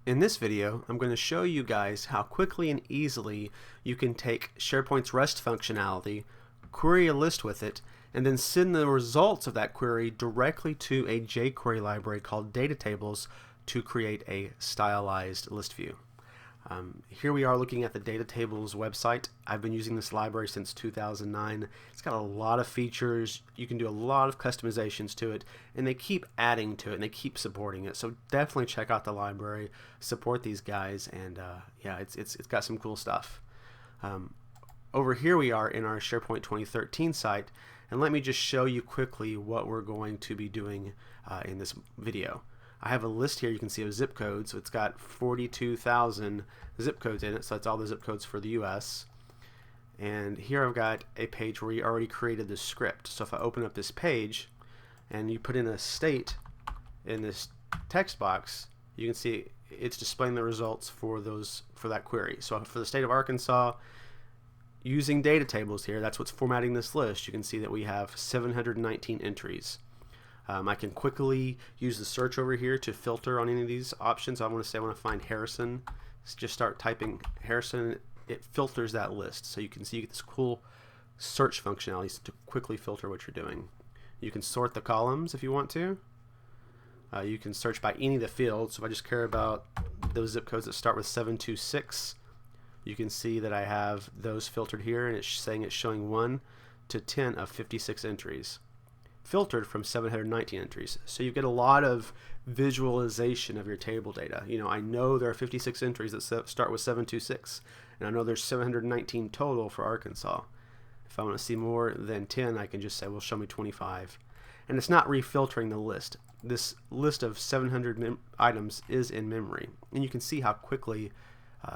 In this video, I'm going to show you guys how quickly and easily you can take SharePoint's REST functionality, query a list with it, and then send the results of that query directly to a jQuery library called DataTables to create a stylized list view. Here we are looking at the DataTables website. I've been using this library since 2009. It's got a lot of features. You can do a lot of customizations to it, and they keep adding to it and they keep supporting it. So definitely check out the library, support these guys, and yeah, it's got some cool stuff. Over here we are in our SharePoint 2013 site, and let me just show you quickly what we're going to be doing in this video. I have a list here you can see of zip codes. So it's got 42,000 zip codes in it, so that's all the zip codes for the US. And here I've got a page where you already created the script. So if I open up this page and you put in a state in this text box, you can see it's displaying the results for that query. So for the state of Arkansas, using data tables here, that's what's formatting this list. You can see that we have 719 entries. I can quickly use the search over here to filter on any of these options. I want to find Harrison. Just start typing Harrison. It filters that list. So you can see you get this cool search functionality to quickly filter what you're doing. You can sort the columns if you want to. You can search by any of the fields. So if I just care about those zip codes that start with 726, you can see that I have those filtered here, and it's saying it's showing 1 to 10 of 56 entries. Filtered from 719 entries. So you get a lot of visualization of your table data. You know, I know there are 56 entries that start with 726, and I know there's 719 total for Arkansas. If I want to see more than 10, I can just say, well, show me 25. And it's not refiltering the list. This list of 700 items is in memory, and you can see how quickly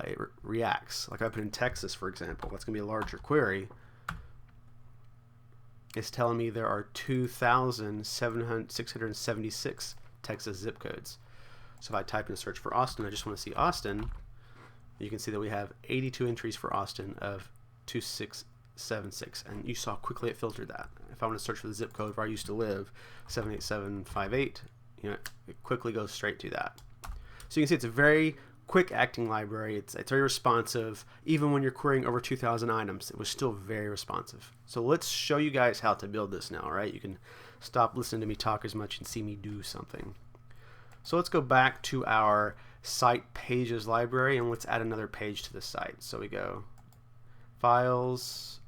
it reacts. Like I put in Texas, for example. That's going to be a larger query. It's telling me there are 2,676 Texas zip codes. So if I type in a search for Austin, I just want to see Austin, you can see that we have 82 entries for Austin of 2676, and you saw quickly it filtered that. If I want to search for the zip code where I used to live, 78758, you know, it quickly goes straight to that. So you can see it's a very quick acting library. It's very responsive. Even when you're querying over 2,000 items, it was still very responsive. So let's show you guys how to build this now, right? You can stop listening to me talk as much and see me do something. So let's go back to our site pages library, and let's add another page to the site. So we go Files,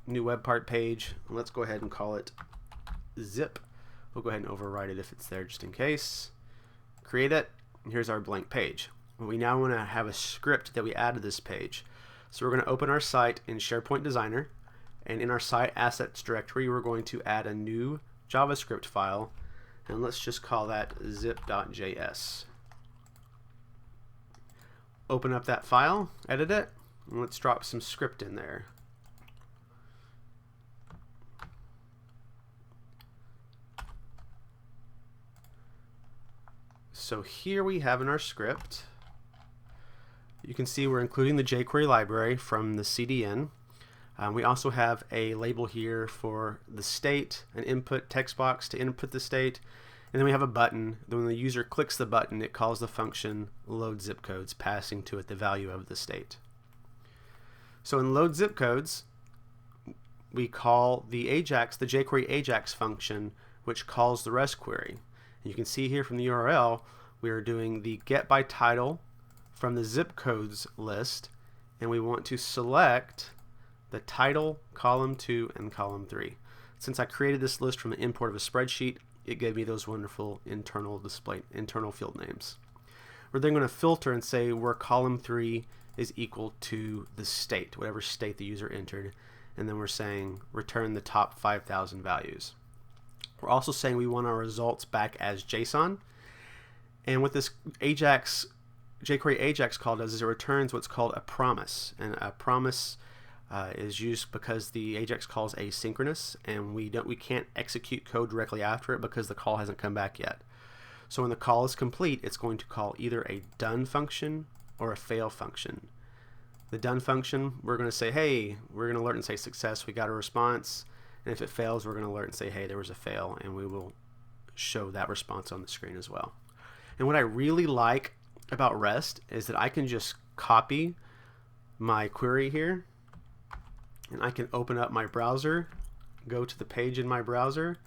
New Web Part Page, and let's go ahead and call it Zip. We'll go ahead and overwrite it if it's there just in case. Create it, and here's our blank page. We now want to have a script that we add to this page. So we're going to open our site in SharePoint Designer, and in our site assets directory we're going to add a new JavaScript file, and let's just call that zip.js. Open up that file, edit it, and let's drop some script in there. So here we have in our script, you can see we're including the jQuery library from the CDN. We also have a label here for the state, an input text box to input the state, and then we have a button. When the user clicks the button, it calls the function load zip codes, passing to it the value of the state. So in load zip codes, we call the Ajax, the jQuery Ajax function, which calls the REST query. And you can see here from the URL, we are doing the get by title from the zip codes list, and we want to select the title, column 2 and column 3. Since I created this list from the import of a spreadsheet, it gave me those wonderful internal field names. We're then going to filter and say where column 3 is equal to the state, whatever state the user entered, and then we're saying return the top 5,000 values. We're also saying we want our results back as JSON, and what this jQuery Ajax call does is it returns what's called a promise, and a promise is used because the Ajax call is asynchronous, and we can't execute code directly after it because the call hasn't come back yet. So when the call is complete, it's going to call either a done function or a fail function. The done function, we're going to say, hey, we're going to alert and say success, we got a response, and if it fails, we're going to alert and say, hey, there was a fail, and we will show that response on the screen as well. And what I really like about REST is that I can just copy my query here, and I can open up my browser, go to the page in my browser,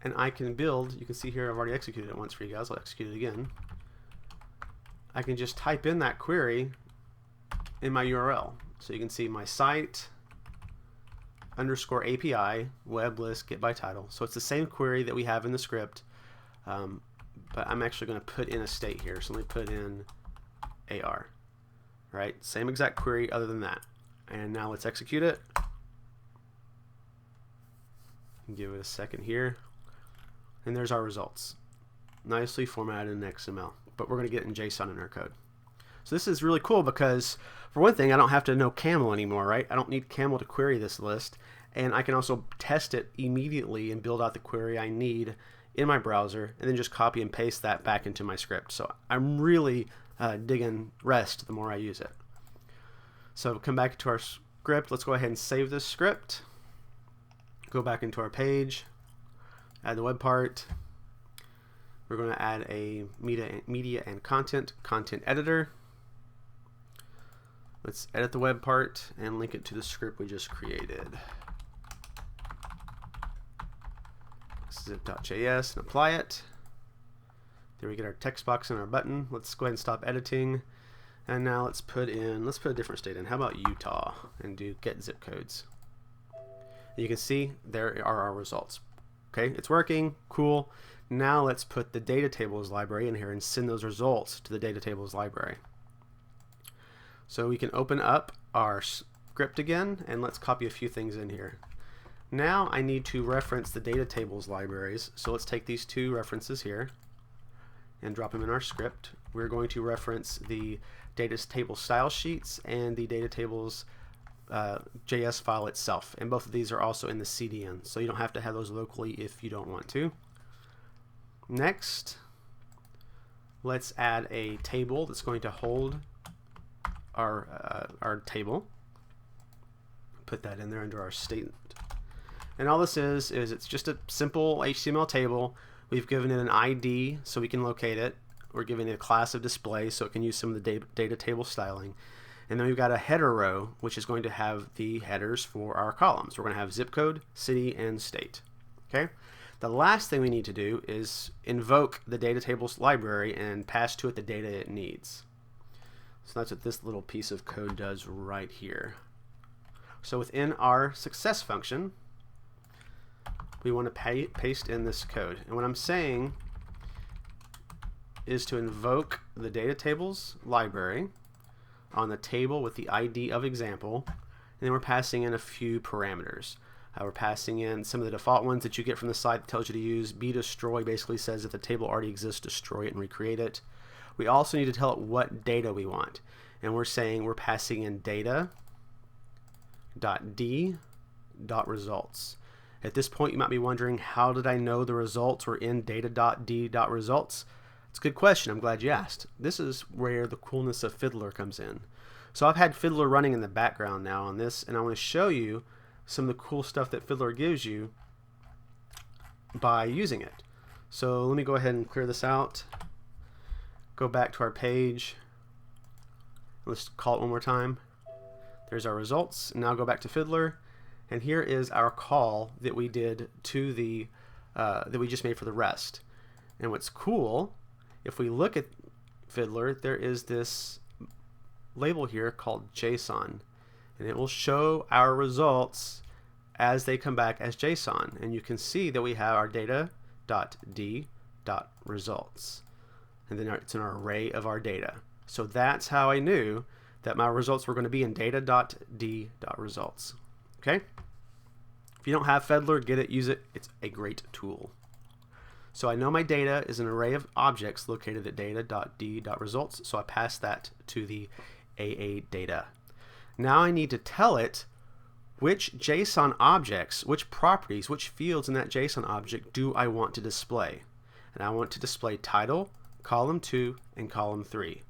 and I can build. You can see here I've already executed it once for you guys. I'll execute it again. I can just type in that query in my URL. So you can see my site _API web list get by title. So it's the same query that we have in the script, but I'm actually going to put in a state here. So let me put in AR. Right, same exact query other than that. And now let's execute it. Give it a second here. And there's our results. Nicely formatted in XML. But we're going to get it in JSON in our code. So this is really cool because, for one thing, I don't have to know camel anymore, right? I don't need camel to query this list. And I can also test it immediately and build out the query I need in my browser, and then just copy and paste that back into my script. So I'm really digging REST the more I use it. So come back to our script. Let's go ahead and save this script. Go back into our page, add the web part. We're going to add a media and content editor. Let's edit the web part and link it to the script we just created. Zip.js and apply it. There we get our text box and our button. Let's go ahead and stop editing. And now let's put a different state in. How about Utah? And do get zip codes. You can see there are our results. Okay, it's working. Cool. Now let's put the DataTables library in here and send those results to the DataTables library. So we can open up our script again, and let's copy a few things in here. Now I need to reference the DataTables libraries. So let's take these two references here and drop them in our script. We're going to reference the DataTable style sheets and the DataTables JS file itself. And both of these are also in the CDN. So you don't have to have those locally if you don't want to. Next, let's add a table that's going to hold our table. Put that in there under our statement. And all this is it's just a simple HTML table. We've given it an ID so we can locate it. We're giving it a class of display so it can use some of the data table styling. And then we've got a header row, which is going to have the headers for our columns. We're going to have zip code, city, and state. Okay. The last thing we need to do is invoke the DataTables library and pass to it the data it needs. So that's what this little piece of code does right here. So within our success function, we want to paste in this code. And what I'm saying is to invoke the DataTables library on the table with the ID of example, and then we're passing in a few parameters. We're passing in some of the default ones that you get from the site that tells you to use. Destroy basically says if the table already exists, destroy it and recreate it. We also need to tell it what data we want, and we're saying we're passing in data.d.results. At this point, you might be wondering, how did I know the results were in data.d.results? It's a good question. I'm glad you asked. This is where the coolness of Fiddler comes in. So I've had Fiddler running in the background now on this, and I want to show you some of the cool stuff that Fiddler gives you by using it. So let me go ahead and clear this out. Go back to our page. Let's call it one more time. There's our results. Now go back to Fiddler. And here is our call that we did to the that we just made for the REST. And what's cool, if we look at Fiddler, there is this label here called JSON, and it will show our results as they come back as JSON. And you can see that we have our data.d.results, and then it's an array of our data. So that's how I knew that my results were going to be in data.d.results. Okay? If you don't have Fiddler, get it, use it. It's a great tool. So I know my data is an array of objects located at data.d.results, so I pass that to the AA data. Now I need to tell it which JSON objects, which properties, which fields in that JSON object do I want to display. And I want to display title, column 2, and column 3.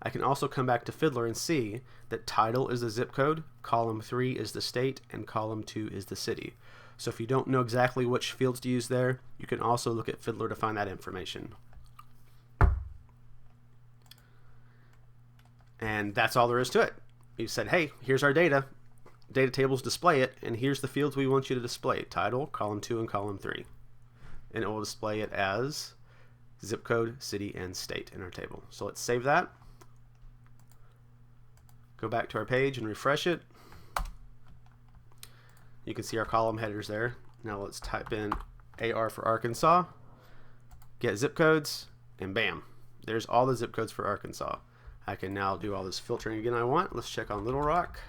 I can also come back to Fiddler and see that title is the zip code, column 3 is the state, and column 2 is the city. So if you don't know exactly which fields to use there, you can also look at Fiddler to find that information. And that's all there is to it. You said, hey, here's our data. DataTables display it, and here's the fields we want you to display. Title, column 2, and column 3. And it will display it as zip code, city, and state in our table. So let's save that. Go back to our page and refresh it. You can see our column headers there. Now let's type in AR for Arkansas, get zip codes, and bam, there's all the zip codes for Arkansas. I can now do all this filtering again I want. Let's check on Little Rock.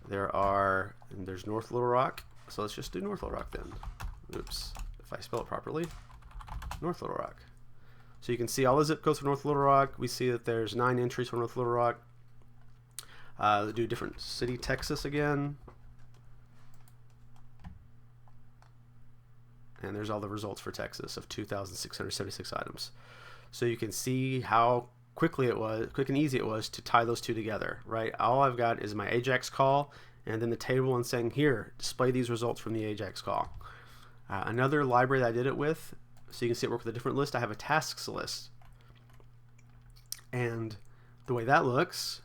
There's North Little Rock, so let's just do North Little Rock then. Oops, if I spell it properly, North Little Rock. So you can see all the zip codes for North Little Rock. We see that there's 9 entries for North Little Rock. Do different city, Texas again. And there's all the results for Texas of 2,676 items. So you can see how quick and easy it was to tie those two together, right? All I've got is my AJAX call and then the table and saying, here, display these results from the AJAX call. Another library that I did it with, so you can see it work with a different list, I have a tasks list. And the way that looks,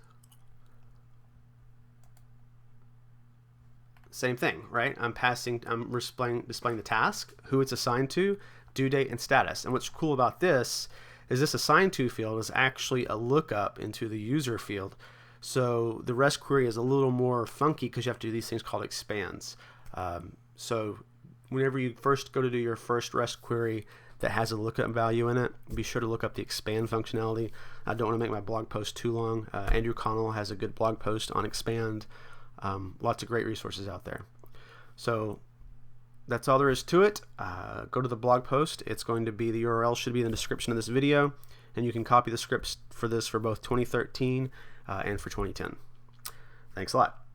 same thing, right? I'm displaying the task, who it's assigned to, due date, and status. And what's cool about this is this assigned to field is actually a lookup into the user field. So the REST query is a little more funky because you have to do these things called expands. So whenever you first go to do your first REST query that has a lookup value in it, be sure to look up the expand functionality. I don't want to make my blog post too long. Andrew Connell has a good blog post on expand. Lots of great resources out there. So that's all there is to it. Go to the blog post. It's going to be, the URL should be in the description of this video, and you can copy the scripts for this for both 2013 and for 2010. Thanks a lot.